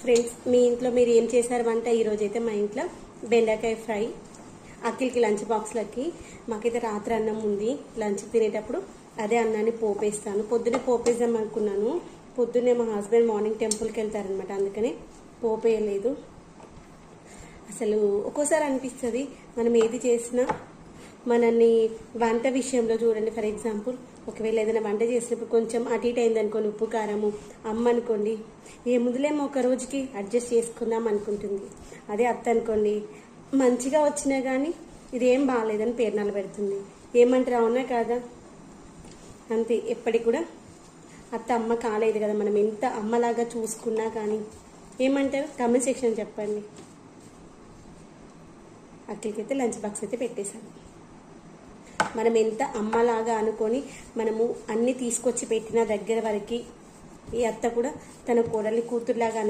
Friends, మీ ఇంట్లో మీరు ఏం చేశారు వంట? ఈరోజు అయితే మా ఇంట్లో బెండకాయ ఫ్రై. అఖిల్కి లంచ్ బాక్స్లకి. మాకైతే రాత్రి అన్నం ఉంది. లంచ్ తినేటప్పుడు అదే అన్నాన్ని పోపేస్తాను. పొద్దునే పోపేద్దాం అనుకున్నాను. పొద్దున్నే మా హస్బెండ్ మార్నింగ్ టెంపుల్కి వెళ్తారనమాట, అందుకనే పోపేయలేదు. అసలు ఒక్కోసారి అనిపిస్తుంది, మనం ఏది చేసినా మనల్ని వంట విషయంలో చూడండి. ఫర్ ఎగ్జాంపుల్, ఒకవేళ ఏదైనా వంట చేసినప్పుడు కొంచెం అటు ఇటు అయిందనుకోండి, ఉప్పు కారము అమ్మ అనుకోండి, ఏ ముందులేమో ఒక రోజుకి అడ్జస్ట్ చేసుకుందాం అనుకుంటుంది. అదే అత్త అనుకోండి, మంచిగా వచ్చినా కానీ ఇదేం బాగాలేదని పేర్నాలు పెడుతుంది. ఏమంటారు, అవునా కాదా? అంతే. ఎప్పటికి కూడా అత్త అమ్మ కాలేదు కదా, మనం ఎంత అమ్మలాగా చూసుకున్నా కానీ. ఏమంటారు కామెంట్ సెక్షన్ చెప్పండి. అక్కడికైతే లంచ్ బాక్స్ అయితే పెట్టేశాను. మనం ఎంత అమ్మలాగా అనుకొని మనము అన్ని తీసుకొచ్చి పెట్టిన దగ్గర వరకు ఈ అత్త కూడా తన కోడలి కూతురులాగా